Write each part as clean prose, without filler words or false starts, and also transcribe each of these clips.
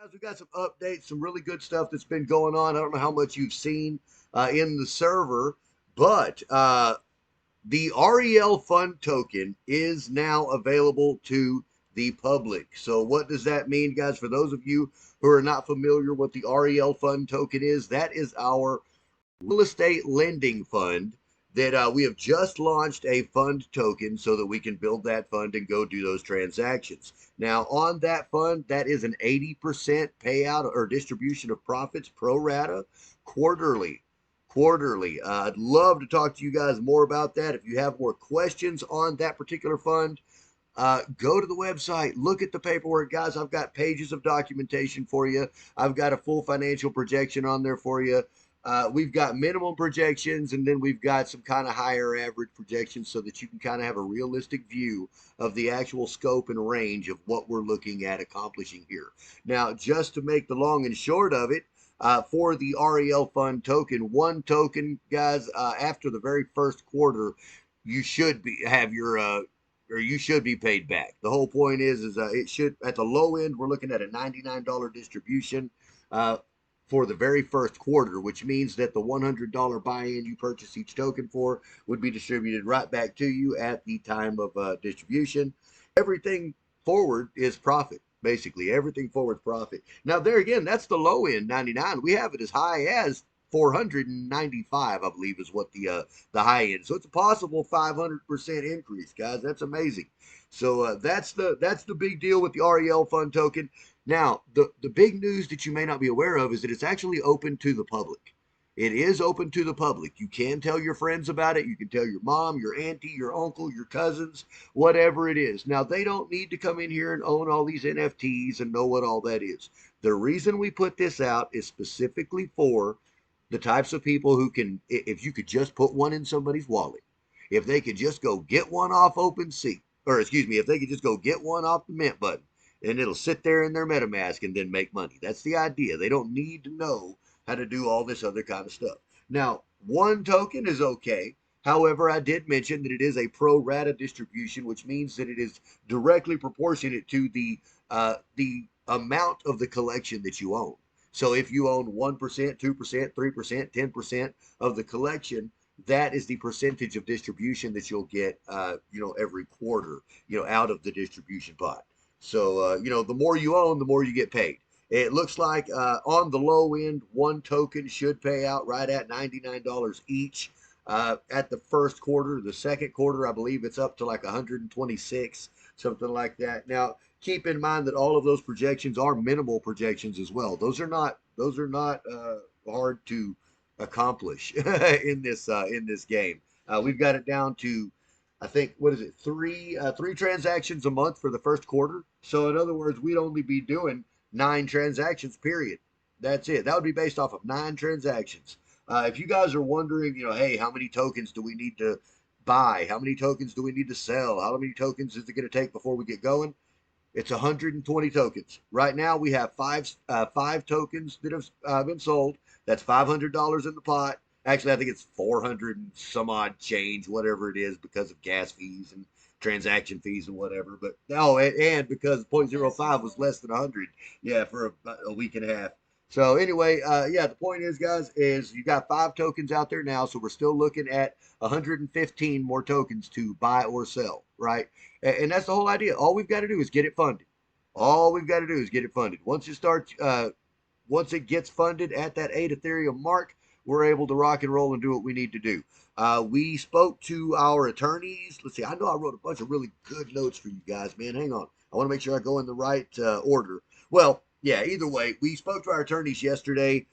guys, we got some updates, some really good stuff that's been going on. I don't know how much you've seen in the server, but the REL Fund token is now available to the public. So, what does that mean, guys? For those of you who are not familiar with the REL Fund token is, that is our real estate lending fund that we have just launched a fund token so that we can build that fund and go do those transactions. Now, on that fund, that is an 80% payout or distribution of profits pro rata quarterly. Quarterly. I'd love to talk to you guys more about that. If you have more questions on that particular fund, go to the website, look at the paperwork, guys. I've got pages of documentation for you. I've got a full financial projection on there for you. We've got minimum projections, and then we've got some kind of higher average projections so that you can kind of have a realistic view of the actual scope and range of what we're looking at accomplishing here. Now, just to make the long and short of it, for the REL Fund token, one token, guys, after the very first quarter, you should have your or you should be paid back. The whole point is it should, at the low end, we're looking at a $99 distribution for the very first quarter, which means that the $100 buy-in you purchase each token for would be distributed right back to you at the time of distribution. Everything forward is profit. Basically, everything forward profit. Now, there again, that's the low end 99. We have it as high as 495, I believe, is what the high end. So it's a possible 500% increase, guys. That's amazing. So that's the big deal with the REL Fund token. Now, the big news that you may not be aware of is that it's actually open to the public. It is open to the public. You can tell your friends about it. You can tell your mom, your auntie, your uncle, your cousins, whatever it is. Now, they don't need to come in here and own all these NFTs and know what all that is. The reason we put this out is specifically for the types of people who can, if you could just put one in somebody's wallet, if they could just go get one off OpenSea, or excuse me, if they could just go get one off the Mint button, and it'll sit there in their MetaMask and then make money. That's the idea. They don't need to know how to do all this other kind of stuff. Now, one token is okay. However, I did mention that it is a pro rata distribution, which means that it is directly proportionate to the amount of the collection that you own. So if you own 1%, 2%, 3%, 10% of the collection, that is the percentage of distribution that you'll get, every quarter, out of the distribution pot. So, the more you own, the more you get paid. It looks like on the low end, one token should pay out right at $99 each at the first quarter. The second quarter, I believe it's up to like 126, something like that. Now, keep in mind that all of those projections are minimal projections as well. Those are not hard to accomplish in this game. We've got it down to, I think, what is it, three transactions a month for the first quarter. So in other words, we'd only be doing 9 transactions, period. That's it. That would be based off of 9 transactions. If you guys are wondering, hey, how many tokens do we need to buy? How many tokens do we need to sell? How many tokens is it going to take before we get going? It's 120 tokens. Right now, we have five tokens that have been sold. That's $500 in the pot. Actually, I think it's 400 and some odd change, whatever it is, because of gas fees and transaction fees and whatever. But and because 0.05 was less than 100, yeah, for about a week and a half. So anyway, the point is, guys, is you got 5 tokens out there now, so we're still looking at 115 more tokens to buy or sell, right? And that's the whole idea. All we've got to do is get it funded. All we've got to do is get it funded. Once it gets funded at that 8 Ethereum mark, we're able to rock and roll and do what we need to do. We spoke to our attorneys. Let's see. I know I wrote a bunch of really good notes for you guys, man. Hang on. I want to make sure I go in the right order. Well, yeah, either way, we spoke to our attorneys yesterday.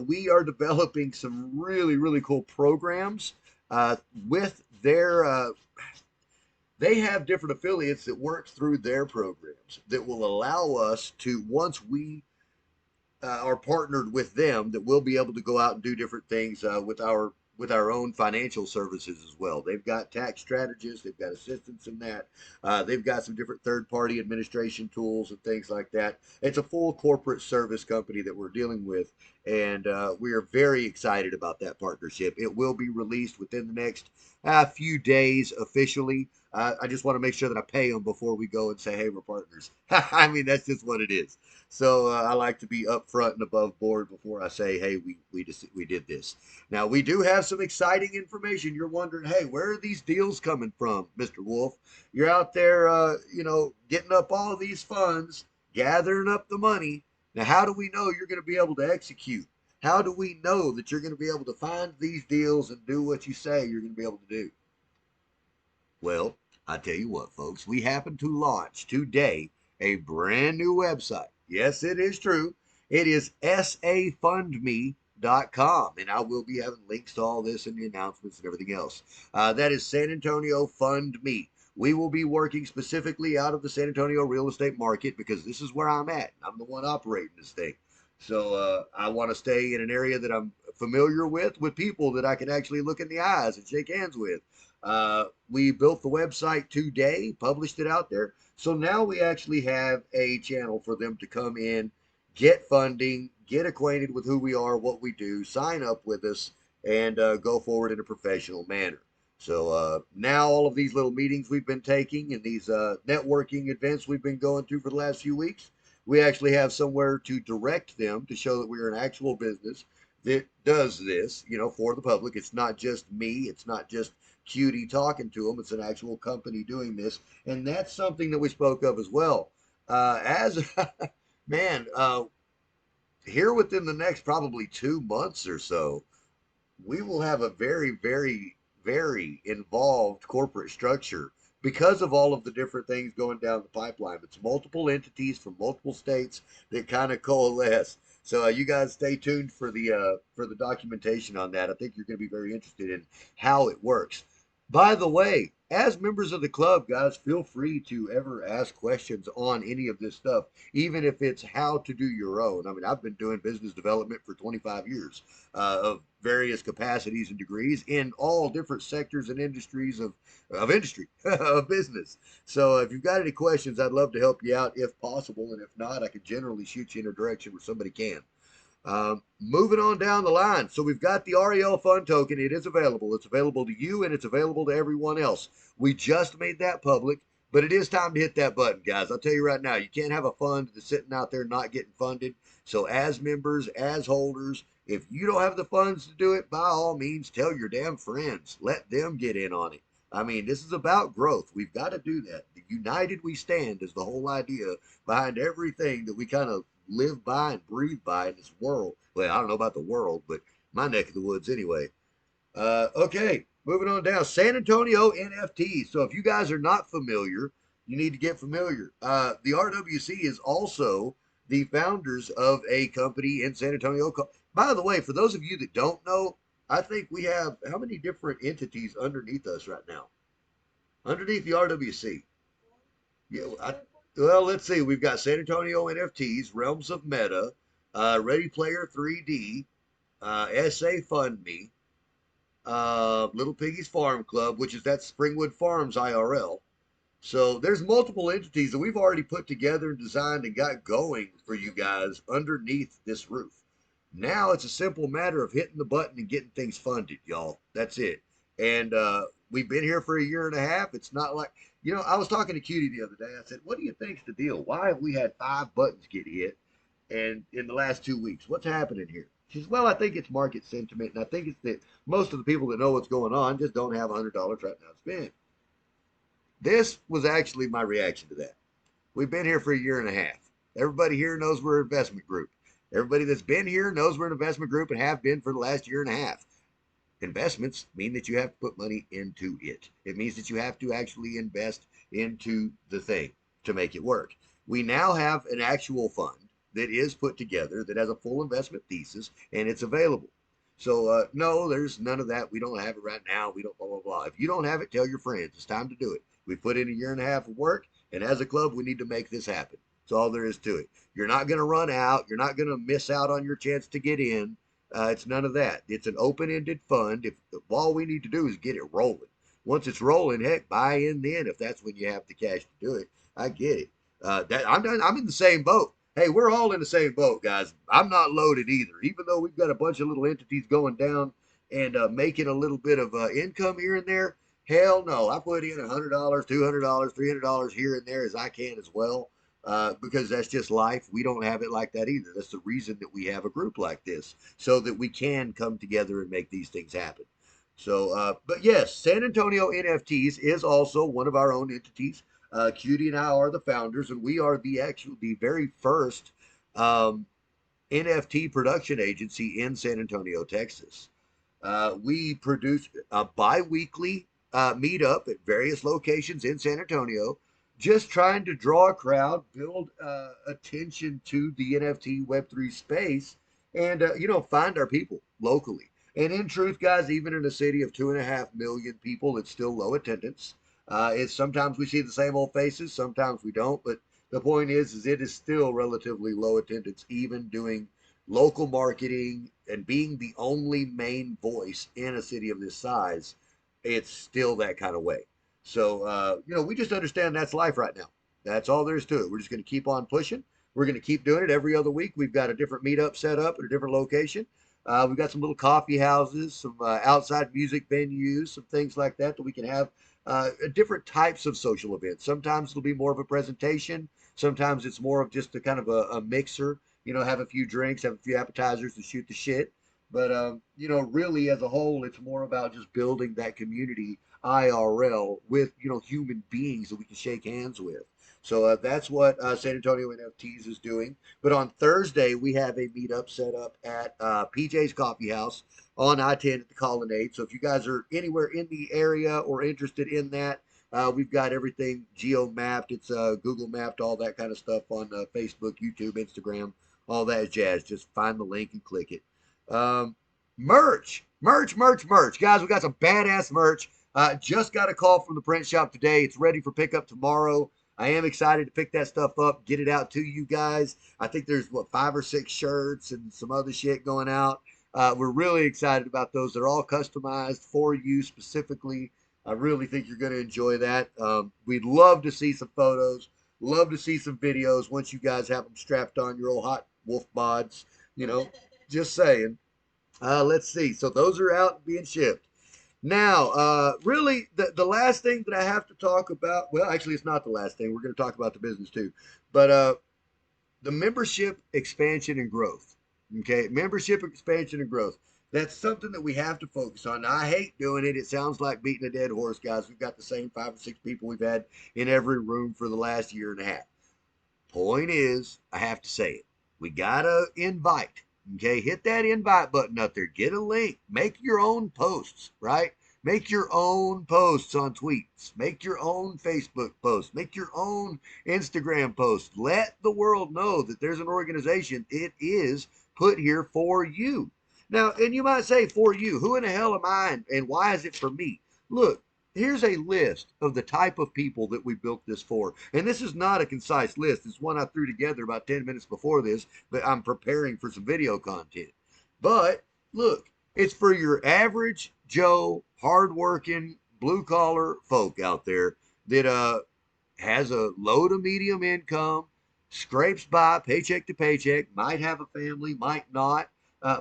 We are developing some really, really cool programs with their they have different affiliates that work through their programs that will allow us to, once we are partnered with them, that we'll be able to go out and do different things with our own financial services as well. They've got tax strategists, they've got assistants in that, they've got some different third-party administration tools and things like that. It's a full corporate service company that we're dealing with, and we are very excited about that partnership. It will be released within the next few days officially. I just want to make sure that I pay them before we go and say, hey, we're partners. I mean, that's just what it is. So I like to be upfront and above board before I say, hey, we did this. Now we do have some exciting information. You're wondering, hey, where are these deals coming from, Mr. Wolf? You're out there, getting up all of these funds, gathering up the money. Now, how do we know you're going to be able to execute? How do we know that you're going to be able to find these deals and do what you say you're going to be able to do? Well, I tell you what, folks, we happen to launch today a brand new website. Yes, it is true. It is safundme.com, and I will be having links to all this in the announcements and everything else. That is San Antonio Fund Me. We will be working specifically out of the San Antonio real estate market because this is where I'm at. I'm the one operating this thing. So I want to stay in an area that I'm familiar with people that I can actually look in the eyes and shake hands with. We built the website today, published it out there. So now we actually have a channel for them to come in, get funding, get acquainted with who we are, what we do, sign up with us, and go forward in a professional manner. So now all of these little meetings we've been taking and these networking events we've been going to for the last few weeks, we actually have somewhere to direct them to show that we're an actual business that does this, for the public. It's not just me. It's not just Cutie talking to them. It's an actual company doing this, and that's something that we spoke of as well. As man, here within the next probably 2 months or so, we will have a very, very, very involved corporate structure because of all of the different things going down the pipeline. It's multiple entities from multiple states that kind of coalesce. So you guys stay tuned for the documentation on that. I think you're going to be very interested in how it works. By the way, as members of the club, guys, feel free to ever ask questions on any of this stuff, even if it's how to do your own. I mean, I've been doing business development for 25 years of various capacities and degrees in all different sectors and industries of industry of business. So if you've got any questions, I'd love to help you out if possible, and if not, I can generally shoot you in a direction where somebody can. Moving on down the line. So we've got the REL Fund token. It is available. It's available to you and it's available to everyone else. We just made that public, but it is time to hit that button, guys. I'll tell you right now, you can't have a fund that's sitting out there not getting funded. So as members, as holders, if you don't have the funds to do it, by all means, tell your damn friends. Let them get in on it. I mean, this is about growth. We've got to do that. United we stand is the whole idea behind everything that we kind of live by and breathe by in this world. Well, I don't know about the world, but my neck of the woods anyway. Okay, moving on down. San Antonio NFT. So if you guys are not familiar, you need to get familiar. The RWC is also the founders of a company in San Antonio. By the way, for those of you that don't know, I think we have how many different entities underneath us right now? Underneath the RWC. Yeah, well, let's see. We've got San Antonio NFTs, Realms of Meta, Ready Player 3D, SA Fund Me, Little Piggy's Farm Club, which is that Springwood Farms IRL. So there's multiple entities that we've already put together and designed and got going for you guys underneath this roof. Now it's a simple matter of hitting the button and getting things funded, y'all. That's it. And we've been here for a year and a half. It's not like, I was talking to Cutie the other day. I said, what do you think's the deal? Why have we had 5 buttons get hit and in the last 2 weeks? What's happening here? She says, well, I think it's market sentiment, and I think it's that most of the people that know what's going on just don't have $100 right now to spend. This was actually my reaction to that. We've been here for a year and a half. Everybody here knows we're an investment group. Everybody that's been here knows we're an investment group and have been for the last year and a half. Investments mean that you have to put money into it. It means that you have to actually invest into the thing to make it work. We now have an actual fund that is put together that has a full investment thesis and it's available. So no, there's none of that. We don't have it right now. We don't blah, blah, blah. If you don't have it, tell your friends. It's time to do it. We put in a year and a half of work, and as a club, we need to make this happen. That's all there is to it. You're not going to run out. You're not going to miss out on your chance to get in. It's none of that. It's an open-ended fund. If all we need to do is get it rolling. Once it's rolling, heck, buy in then if that's when you have the cash to do it. I get it. I'm in the same boat. Hey, we're all in the same boat, guys. I'm not loaded either. Even though we've got a bunch of little entities going down and making a little bit of income here and there, Hell no. I put in $100, $200, $300 here and there as I can as well, because that's just life. We don't have it like that either. That's the reason that we have a group like this, so that we can come together and make these things happen. So, but yes, San Antonio NFTs is also one of our own entities. Cutie and I are the founders, and we are the very first NFT production agency in San Antonio, Texas. We produce a bi-weekly meetup at various locations in San Antonio, just trying to draw a crowd, build attention to the NFT Web3 space, and find our people locally. And in truth, guys, even in a city of 2.5 million people, it's still low attendance. It's sometimes we see the same old faces, sometimes we don't. But the point is it is still relatively low attendance, even doing local marketing and being the only main voice in a city of this size. It's still that kind of way. So, we just understand that's life right now. That's all there is to it. We're just going to keep on pushing. We're going to keep doing it every other week. We've got a different meetup set up at a different location. We've got some little coffee houses, some outside music venues, some things like that that we can have different types of social events. Sometimes it'll be more of a presentation. Sometimes it's more of just a kind of a mixer, have a few drinks, have a few appetizers to shoot the shit. But, really as a whole, it's more about just building that community IRL with, human beings that we can shake hands with. So that's what San Antonio NFTs is doing. But on Thursday, we have a meetup set up at PJ's Coffee House on I-10 at the Colonnade. So if you guys are anywhere in the area or interested in that, we've got everything geo mapped. It's Google mapped, all that kind of stuff on Facebook, YouTube, Instagram, all that jazz. Just find the link and click it. Merch. Guys, we got some badass merch. Just got a call from the print shop today. It's ready for pickup tomorrow. I am excited to pick that stuff up, get it out to you guys. I think there's 5 or 6 shirts and some other shit going out. We're really excited about those. They're all customized for you specifically. I really think you're going to enjoy that. We'd love to see some photos, love to see some videos once you guys have them strapped on your old hot wolf bods. Just saying. Let's see. So those are out being shipped. Now, really, the last thing that I have to talk about, well, actually, it's not the last thing. We're going to talk about the business too. But the membership expansion and growth. Okay, membership expansion and growth. That's something that we have to focus on. Now, I hate doing it. It sounds like beating a dead horse, guys. We've got the same 5 or 6 people we've had in every room for the last year and a half. Point is, I have to say it. We got to invite. Okay, hit that invite button up there. Get a link. Make your own posts, right? Make your own posts on tweets. Make your own Facebook posts. Make your own Instagram posts. Let the world know that there's an organization. It is put here for you. Now, and you might say, for you, who in the hell am I and why is it for me? Look, here's a list of the type of people that we built this for. And this is not a concise list. It's one I threw together about 10 minutes before this, but I'm preparing for some video content. But look, it's for your average Joe, hardworking, blue collar folk out there that has a low to medium income, scrapes by paycheck to paycheck, might have a family, might not.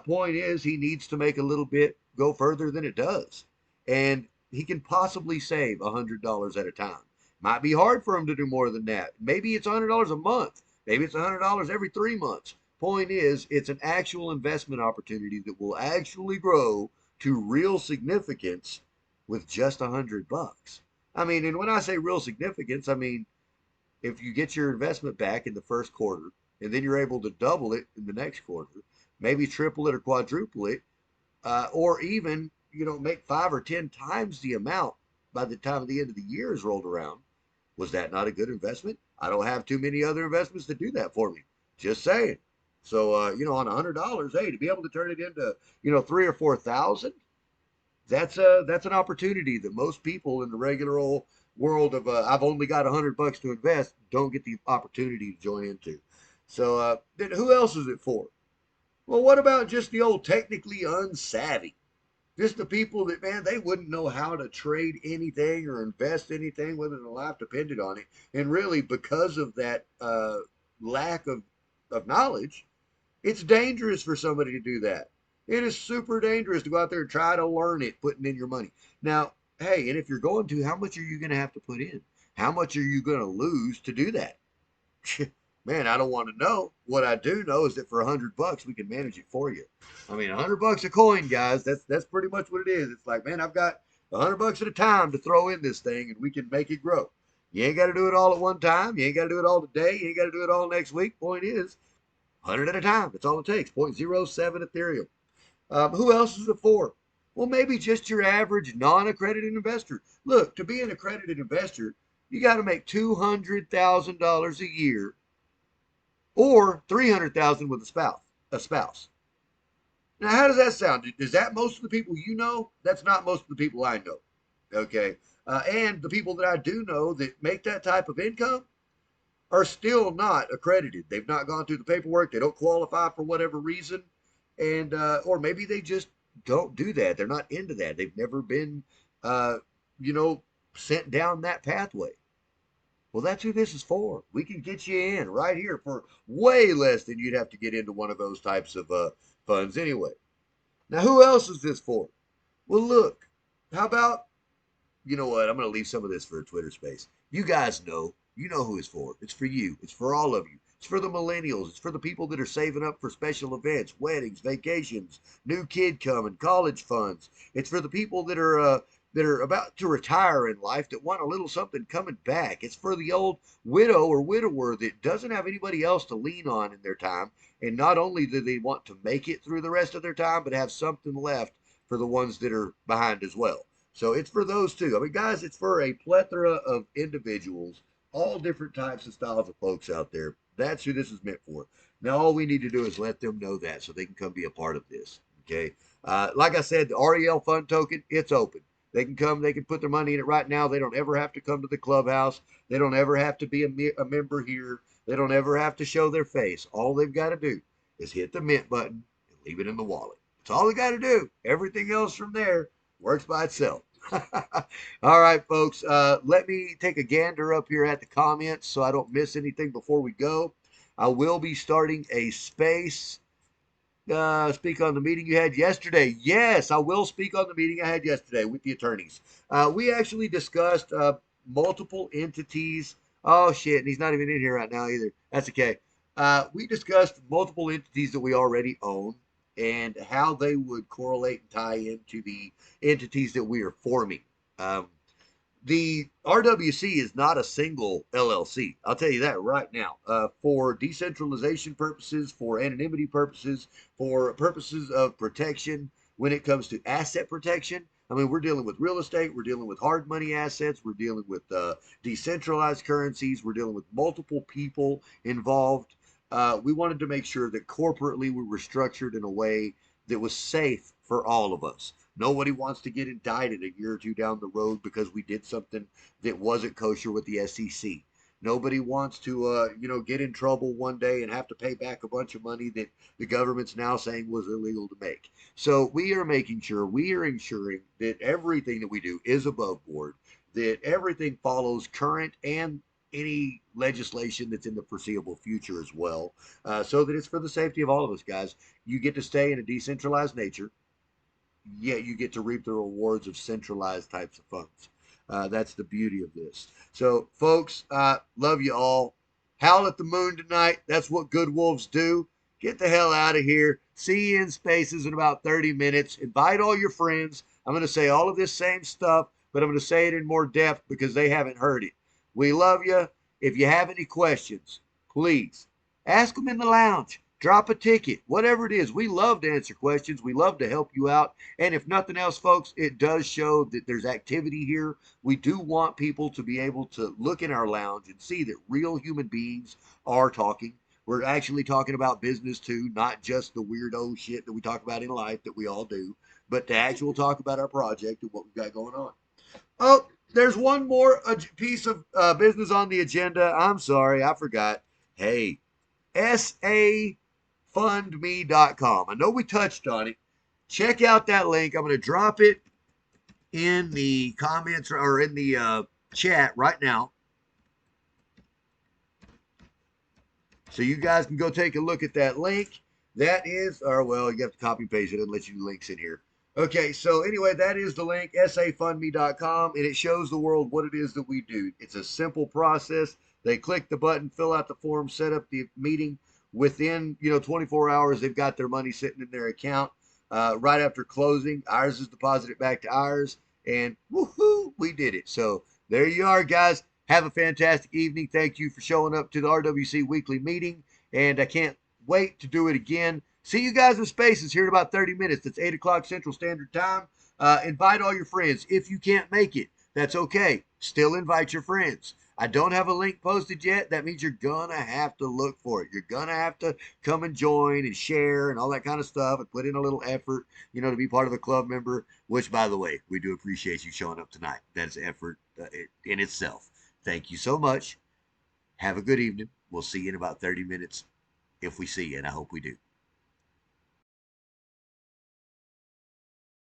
Point is, he needs to make a little bit go further than it does. And he can possibly save $100 at a time. Might be hard for him to do more than that. Maybe it's $100 a month. Maybe it's $100 every 3 months. Point is, it's an actual investment opportunity that will actually grow to real significance with just $100. I mean, and when I say real significance, I mean, if you get your investment back in the first quarter and then you're able to double it in the next quarter, maybe triple it or quadruple it, or even make 5 or 10 times the amount by the time the end of the year is rolled around. Was that not a good investment? I don't have too many other investments to do that for me. Just saying. So on $100, hey, to be able to turn it into 3 or 4 thousand, that's an opportunity that most people in the regular old world of I've only got $100 to invest don't get the opportunity to join into. So then who else is it for? Well, what about just the old technically unsavvy? Just the people that, man, they wouldn't know how to trade anything or invest anything, whether their life depended on it. And really, because of that lack of knowledge, it's dangerous for somebody to do that. It is super dangerous to go out there and try to learn it, putting in your money. Now, Hey, and if you're going to, how much are you going to have to put in? How much are you going to lose to do that? Man, I don't want to know. What I do know is that for $100, we can manage it for you. I mean, $100 a coin, guys. That's pretty much what it is. It's like, man, I've got $100 at a time to throw in this thing, and we can make it grow. You ain't got to do it all at one time. You ain't got to do it all today. You ain't got to do it all next week. Point is, 100 at a time. That's all it takes. 0.07 Ethereum. Who else is it for? Well, maybe just your average non-accredited investor. Look, to be an accredited investor, you got to make $200,000 a year or 300,000 with a spouse. A spouse. Now, how does that sound? Is that most of the people you know? That's not most of the people I know. Okay, and the people that I do know that make that type of income are still not accredited. They've not gone through the paperwork. They don't qualify for whatever reason, and or maybe they just don't do that. They're not into that. They've never been, uh, you know, sent down that pathway. Well, that's who this is for. We can get you in right here for way less than you'd have to get into one of those types of funds anyway. Now, who else is this for? Well, look, how about, you know what? I'm going to leave some of this for a Twitter space. You guys know. You know who it's for. It's for you. It's for all of you. It's for the millennials. It's for the people that are saving up for special events, weddings, vacations, new kid coming, college funds. It's for the people that are about to retire in life that want a little something coming back. It's for the old widow or widower that doesn't have anybody else to lean on in their time. And not only do they want to make it through the rest of their time, but have something left for the ones that are behind as well. So it's for those two. I mean, guys, it's for a plethora of individuals, all different types and styles of folks out there. That's who this is meant for. Now, all we need to do is let them know that so they can come be a part of this. Okay. Like I said, the REL Fund Token, it's open. They can come, they can put their money in it right now. They don't ever have to come to the clubhouse. They don't ever have to be a member here. They don't ever have to show their face. All they've got to do is hit the mint button and leave it in the wallet. That's all they got to do. Everything else from there works by itself. All right, folks. Let me take a gander up here at the comments so I don't miss anything before we go. I will be starting a space. Speak on the meeting you had yesterday. Yes, I will speak on the meeting I had yesterday with the attorneys. We actually discussed multiple entities. Oh, shit. And he's not even in here right now either. That's okay. We discussed multiple entities that we already own and how they would correlate and tie into the entities that we are forming. Um, the RWC is not a single LLC. I'll tell you that right now. For decentralization purposes, for anonymity purposes, for purposes of protection, when it comes to asset protection, I mean, we're dealing with real estate, we're dealing with hard money assets, we're dealing with decentralized currencies, we're dealing with multiple people involved. We wanted to make sure that corporately we were structured in a way that was safe for all of us. Nobody wants to get indicted a year or two down the road because we did something that wasn't kosher with the SEC. Nobody wants to, get in trouble one day and have to pay back a bunch of money that the government's now saying was illegal to make. So we are making sure, we are ensuring that everything that we do is above board, that everything follows current and any legislation that's in the foreseeable future as well, so that it's for the safety of all of us, guys. You get to stay in a decentralized nature, yet you get to reap the rewards of centralized types of funds. That's the beauty of this. So, folks, love you all. Howl at the moon tonight. That's what good wolves do. Get the hell out of here. See you in spaces in about 30 minutes. Invite all your friends. I'm going to say all of this same stuff, but I'm going to say it in more depth because they haven't heard it. We love you. If you have any questions, please ask them in the lounge. Drop a ticket, whatever it is. We love to answer questions. We love to help you out. And if nothing else, folks, it does show that there's activity here. We do want people to be able to look in our lounge and see that real human beings are talking. We're actually talking about business too, not just the weirdo shit that we talk about in life that we all do, but to actually talk about our project and what we've got going on. Oh, there's one more piece of business on the agenda. I'm sorry, I forgot. Hey, SAFundme.com. I know we touched on it. Check out that link. I'm going to drop it in the comments or in the chat right now. So you guys can go take a look at that link. That is, or well, you have to copy and paste it. It lets you links in here. Okay, so anyway, that is the link, safundme.com, and it shows the world what it is that we do. It's a simple process. They click the button, fill out the form, set up the meeting. Within 24 hours, they've got their money sitting in their account. Right after closing, ours is deposited back to ours, and woohoo, we did it. So there you are, guys. Have a fantastic evening. Thank you for showing up to the RWC Weekly Meeting, and I can't wait to do it again. See you guys in Spaces here in about 30 minutes. That's 8 o'clock Central Standard Time. Invite all your friends. If you can't make it, that's okay. Still invite your friends. I don't have a link posted yet. That means you're going to have to look for it. You're going to have to come and join and share and all that kind of stuff and put in a little effort, to be part of the club member, which, by the way, we do appreciate you showing up tonight. That's effort in itself. Thank you so much. Have a good evening. We'll see you in about 30 minutes if we see you, and I hope we do.